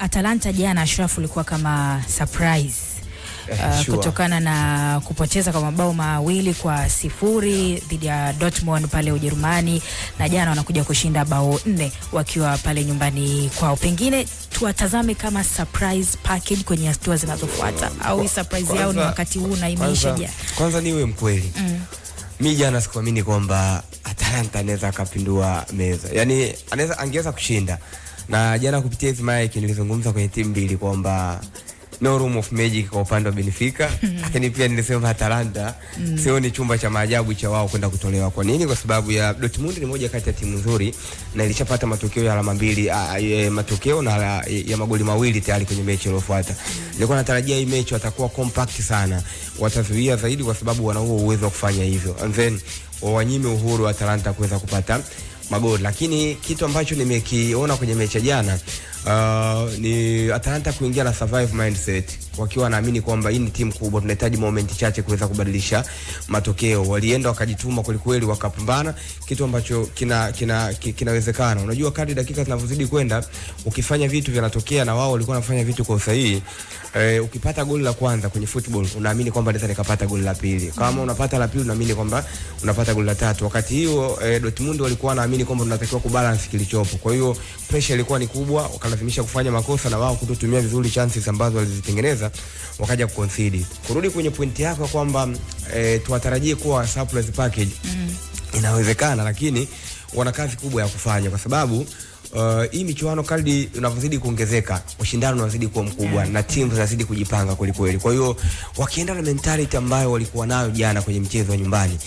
Atalanta jana Ashraf ulikuwa kama surprise sure. Kutokana na kupoteza kwa mabao 2-0 dhidi ya Dortmund pale Ujerumani, na jana wanakuja kushinda bao 4 wakiwa pale nyumbani kwao. Pengine tuwatazame kama surprise package kwenye hatua zinazofuata, au surprise yao ni wakati huu na imeisha jana. Kwanza niwe mkweli, mimi jana sikuamini kwamba Atalanta anaweza kapindua meza. Yaani angeweza kushinda. Na jana kupitia hizo mike nilizungumza kwenye timu mbili kwamba no room of magic kwa upande wa Benfica, lakini pia nilisema Atalanta sio ni chumba cha maajabu cha wao kwenda kutolewa. Kwa nini? Kwa sababu ya Dortmund ni moja kati ya timu nzuri na ilishapata matokeo ya alama 2, matokeo na ya magoli 2 tayari kwenye mechi iliyofuata. Nilikuwa natarajia hii mechi watakuwa compact sana, watazuia zaidi kwa sababu wana huo uwezo wa kufanya hivyo, and then wanyime uhuru wa Atalanta kuweza kupata magoli. Lakini kitu ambacho nimekiona kwenye mechi jana ni Atalanta kuingia na survive mindset, wakiwa naamini kwamba hii ni timu kubwa, tunahitaji moment chache kuweza kubadilisha matokeo. Walienda wakajituma kweli, wakapambana, kitu ambacho kinawezekana. Unajua kadri dakika zinavyozidi kwenda, ukifanya vitu vinatokea, na wao walikuwa wanafanya vitu kwa usahihi. Ukipata goli la kwanza kwenye football unaamini kwamba naweza nikapata goli la pili. Kama unapata la pili unaamini kwamba unapata goli la tatu. Wakati hiyo Dortmund walikuwa wanaamini kwamba tunatakiwa kubalance kilichopo. Kwa hiyo pressure ilikuwa ni kubwa, wakalazimisha kufanya makosa na wao kutotumia vizuri chances ambazo walizitengeneza, wakaja kuconcede. Kurudi kwenye pointi yako kwamba tuwatarajie kuwa surprise package, inawezekana, lakini wana kazi kubwa ya kufanya, kwa sababu hii michuano kadri unavyozidi kuongezeka, ushindano unazidi kuwa mkubwa na timu zinazidi kujipanga kweli. Kwa hiyo wakienda na mentality ambayo walikuwa nayo jana kwenye mchezo wa nyumbani,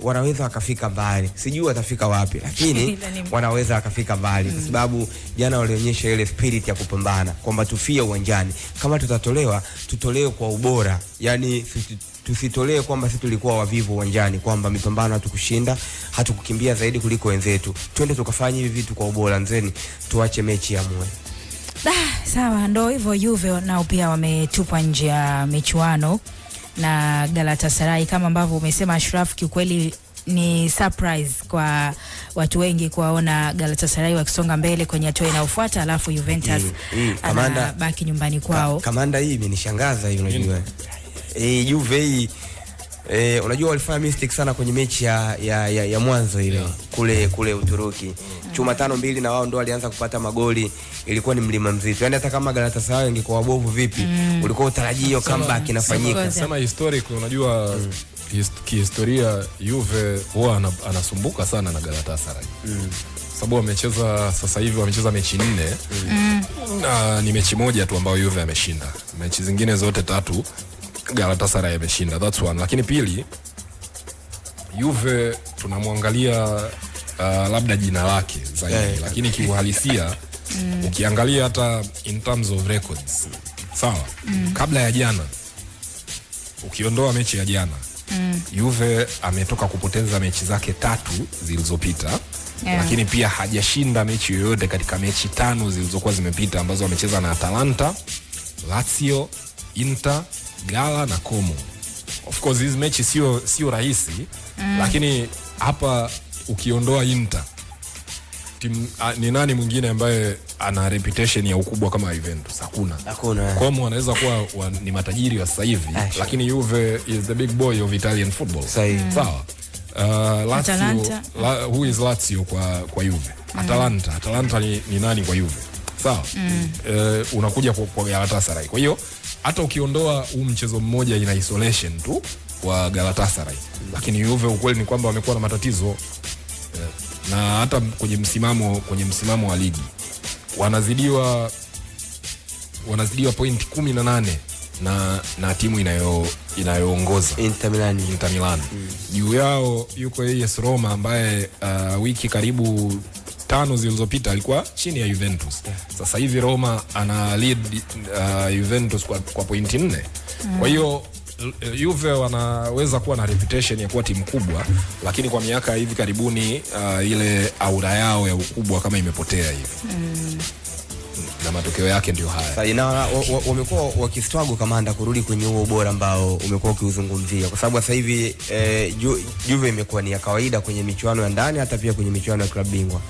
wanaweza wakafika mbali. Sijui watafika wapi, lakini wanaweza wakafika mbali kwa sababu jana walionyesha ile spirit ya kupambana, kwamba tufie uwanjani. Kama tutatolewa, tutolewe kwa ubora. Yaani tusitolee kwamba sisi tulikuwa wavivu uwanjani, kwamba mipambano hatukushinda, hatukukimbia zaidi kuliko wenzetu. Twende tukafanya hivi vitu kwa ubora, nzeni tuache mechi ya mwe. Sawa, ndo hivyo. Juve nao pia wametupwa nje ya michuano na Galatasaray, kama ambavyo umesema Ashraf. Kiukweli ni surprise kwa watu wengi kuwaona Galatasaray wakisonga mbele kwenye hatua inayofuata, alafu Juventus anabaki nyumbani kwao. Kamanda, hii imenishangaza hiyo, unajua. Juve hii unajua walifanya mistake sana kwenye mechi ya mwanzo ile kule Uturuki. Chuma 5-2 na wao ndo walianza kupata magoli, ilikuwa ni mlima mzito. Yaani hata kama Galatasaray ingekuwa wabovu vipi, ulikuwa utarajia comeback inafanyika. Sema historic, unajua kihistoria Juve huwa anasumbuka sana na Galatasaray. Sababu wamecheza sasa hivi wamecheza mechi 4 na ni mechi moja tu ambayo Juve ameshinda. Mechi zingine zote 3 Galatasaray ameshinda. That's one. Lakini pili, Juve tunamwangalia labda jina lake zaidi, lakini kiuhalisia ukiangalia hata in terms of records, sawa, kabla ya jana, ukiondoa mechi ya jana, Juve ametoka kupoteza mechi zake 3 zilizopita, lakini pia hajashinda mechi yoyote katika mechi 5 zilizokuwa zimepita ambazo amecheza na Atalanta, Lazio, Inter, Gala na Como. Of course hizi mechi sio rahisi, lakini hapa ukiondoa Inter, ni nani mwingine ambaye ana reputation ya ukubwa kama Juventus? Hakuna. Como wanaweza kuwa ni matajiri wa sasa hivi, lakini Juve is the big boy of Italian football. Sawa. Lazio, who is Lazio kwa Juve? Atalanta ni nani kwa Juve? Sawa. Unakuja kwa Galatasaray. Kwa hiyo hata ukiondoa huu mchezo mmoja ina isolation tu wa Galatasaray, lakini Juve ukweli ni kwamba wamekuwa na matatizo, na hata kwenye msimamo wa ligi wanazidiwa point 18 na timu inayoongoza Inter Milan. Juu yao yuko AS Roma ambaye wiki karibu 5 zilizopita alikuwa chini ya Juventus. Sasa hivi Roma ana lead Juventus kwa point 4. Kwa hiyo Juve wanaweza kuwa na reputation ya kuwa timu kubwa, lakini kwa miaka hivi karibuni ile aura yao ya ukubwa kama imepotea hivi. Na matokeo yake ndio haya. Sasa wamekuwa wakistruggle Kamanda kurudi kwenye huo ubora ambao umekuwa ukiuzungumzia, kwa sababu sasa hivi Juve imekuwa ni ya kawaida kwenye michuano ya ndani, hata pia kwenye michuano ya klabu bingwa.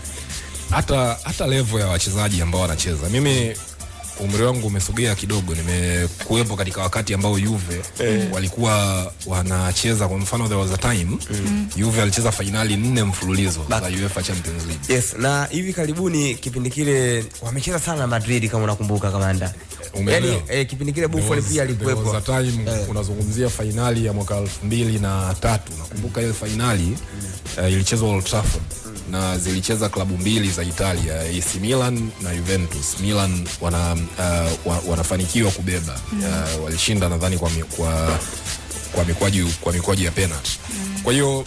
hata level ya wachezaji ambao wanacheza. Mimi umri wangu umesogea kidogo, nimekuwepo katika wakati ambao Juve walikuwa wanacheza. Kwa mfano there was a time Juve alicheza finali 4 mfululizo za UEFA Champions League. Yes, na hivi karibuni kipindi kile wamecheza sana na Madrid kama unakumbuka Kamanda. Yani kipindi kile Buffon pia alikuwepo. There was a time unazungumzia finali ya mwaka 2003. Nakumbuka ile finali ilichezwa Old Trafford. Na zilicheza klabu mbili za Italia, AC Milan na Juventus. Milan wanafanikiwa kubeba. Walishinda nadhani kwa mikwaju ya penalty. Kwa hiyo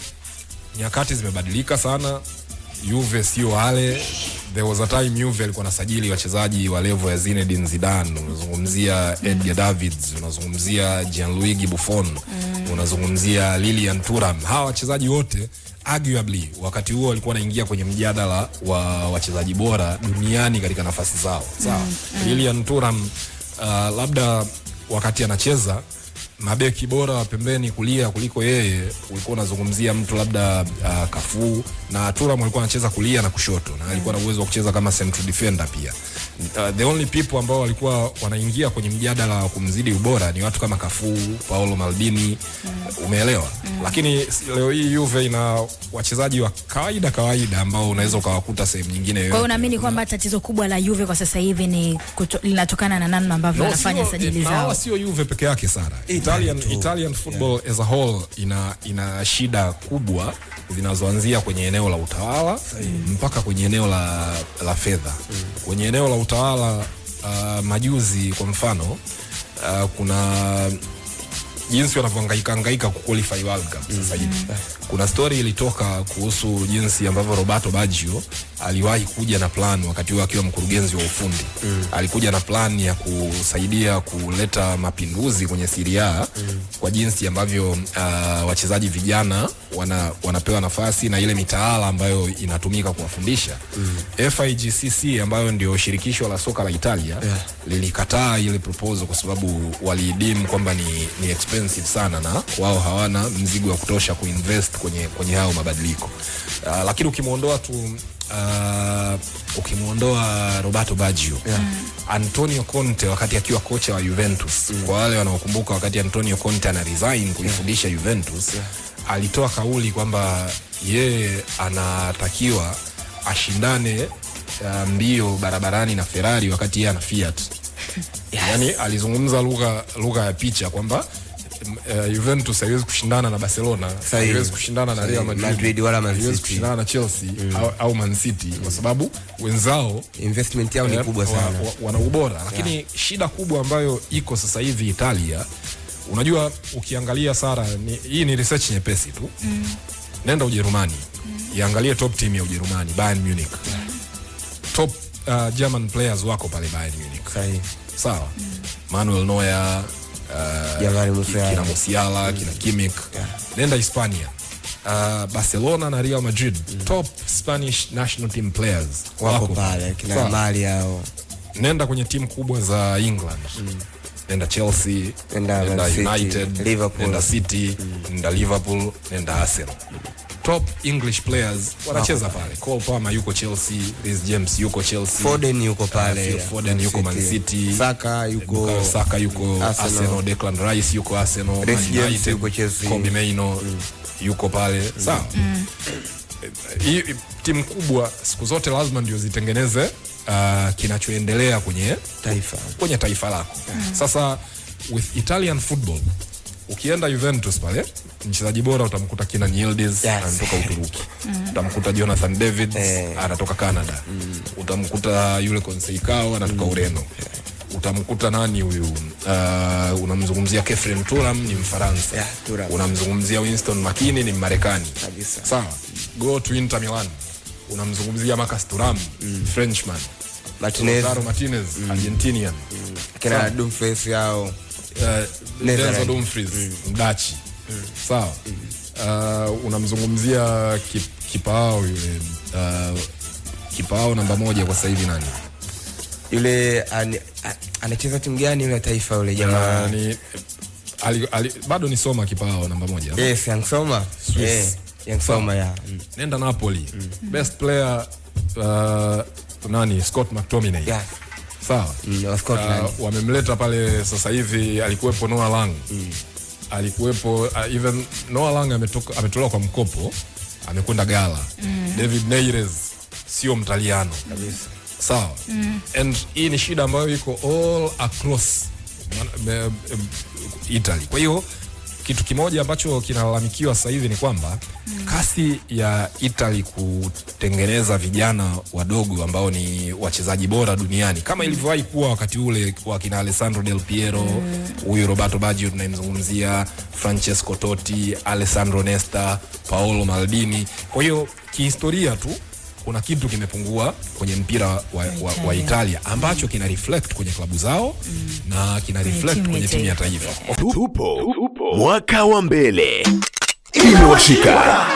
nyakati zimebadilika sana. Juve sio wale. There was a time Juve alikuwa anasajili wachezaji wa level ya Zinedine Zidane. Unazungumzia Edgar Davids, unazungumzia Gianluigi Buffon, unazungumzia Lilian Thuram. Hawa wachezaji wote arguably wakati huo walikuwa wanaingia kwenye mjadala wa wachezaji bora duniani katika nafasi zao. Sawa. Lilian Thuram labda wakati anacheza mabeki bora wa pembeni kulia kuliko yeye, ulikuwa unazungumzia mtu labda Cafu, na Thuram alikuwa anacheza kulia na kushoto, na alikuwa na uwezo wa kucheza kama central defender pia. The only people ambao walikuwa wanaingia kwenye mjadala wa kumzidi ubora ni watu kama Cafu, Paolo Maldini, umeelewa? Lakini leo hii Juve ina wachezaji wa kawaida ambao unaweza ukawakuta sehemu nyingine yoyote. Kwa hiyo unaamini kwamba tatizo kubwa la Juve kwa sasa hivi ni linatokana na namna ambavyo wanafanya sajili zao? Sio Juve peke yake sana. Italian football as a whole ina shida kubwa zinazoanzia kwenye eneo la utawala mpaka kwenye eneo la fedha. Kwenye eneo la utawala majuzi kwa mfano kuna jinsi wanavyohangaika kuqualify World Cup sasa hivi. Kuna story ilitoka kuhusu jinsi ambavyo Roberto Baggio aliwahi kuja na plan wakati huo akiwa mkurugenzi wa ufundi. Alikuja na plan ya kusaidia kuleta mapinduzi kwenye Serie A kwa jinsi ambavyo wachezaji vijana wanapewa nafasi na ile mitaala ambayo inatumika kuwafundisha. FIGCC ambayo ndio shirikisho la soka la Italia lilikataa ile proposal kwa sababu walidimu kwamba ni expensive sana na wao hawana mzigo wa kutosha kuinvest kwenye hao mabadiliko. Lakini ukimwondoa Roberto Baggio, Antonio Conte wakati akiwa kocha wa Juventus, kwa wale wanaokumbuka wakati Antonio Conte ana resign kuifundisha Juventus, alitoa kauli kwamba yeye anatakiwa ashindane mbio barabarani na Ferrari wakati yeye ana Fiat. Yani alizungumza lugha ya picha kwamba Juventus haiwezi kushindana na Barcelona, haiwezi kushindana na Real Madrid wala Man City, haiwezi kushindana na Chelsea au Man City kwa sababu wenzao investment yao ni kubwa sana, wana ubora. Lakini shida kubwa ambayo iko sasa hivi Italia, unajua ukiangalia Sara, hii ni research nyepesi tu. Nenda Ujerumani, iangalie top team ya Ujerumani, Bayern Munich. Top German players wako pale Bayern Munich. Sawa. Manuel Neuer, kina Musiala, kina Kimmich. Nenda Hispania, Barcelona na Real Madrid, top Spanish national team players wako pale, kina Mali hao. Nenda kwenye timu kubwa za England, nenda Chelsea, nenda United, Liverpool, nenda City, nenda Liverpool, nenda Arsenal. Top English players wanacheza pale. Cole Palmer yuko Chelsea, Reece James yuko Chelsea, Foden yuko pale, Foden yuko Man City, Saka yuko Arsenal, Declan Rice yuko Arsenal, Reece James yuko Chelsea, Kobe Mainoo yuko pale. Sawa. Hii timu kubwa siku zote lazima ndio zitengeneze kinachoendelea kwenye taifa lako. Sasa with Italian football, ukienda Juventus pale, mchezaji bora utamkuta Kenan Yildiz, anatoka Uturuki. Utamkuta Jonathan David, anatoka Canada. Utamkuta yule Conceição, anatoka Ureno. Utamkuta nani huyu? Unamzungumzia Kefren Turam, ni Mfaransa. Unamzungumzia Winston McKennie, ni Marekani. Sawa. Go to Inter Milan. Unamzungumzia Marcus Thuram, Frenchman. Martinez, Argentinian. Kina Dumfries yao. Denzel Dumfries, Mdachi. Sawa. Unamzungumzia kipao yule, kipao namba 1 kwa sasa hivi nani? Yule anacheza timu gani yule taifa yule jamaa? Bado ni Soma kipao namba 1. Yes, Yang Soma. Yang Soma ya. Nenda Napoli. Best player Scott McTominay. Yeah. Sawa. Wamemleta pale sasa hivi, alikuwepo Noah Lang. Alikuwepo even Noah Lang ametolewa kwa mkopo, amekwenda Gala. David Neres sio Mtaliano kabisa. Sawa. And hii ni shida ambayo iko all across Italy. Kwa hiyo kitu kimoja ambacho kinalalamikiwa sasa hivi ni kwamba kasi ya Italy kutengeneza vijana wadogo ambao ni wachezaji bora duniani kama ilivyowahi kuwa wakati ule wa kina Alessandro Del Piero, huyu Roberto Baggio tunayemzungumzia, Francesco Totti, Alessandro Nesta, Paolo Maldini. Kwa hiyo kihistoria tu kuna kitu kimepungua kwenye mpira wa Italia ambacho kina reflect kwenye klabu zao na kina reflect kwenye timu ya taifa. Tupo mwaka wa mbele. Imewashika.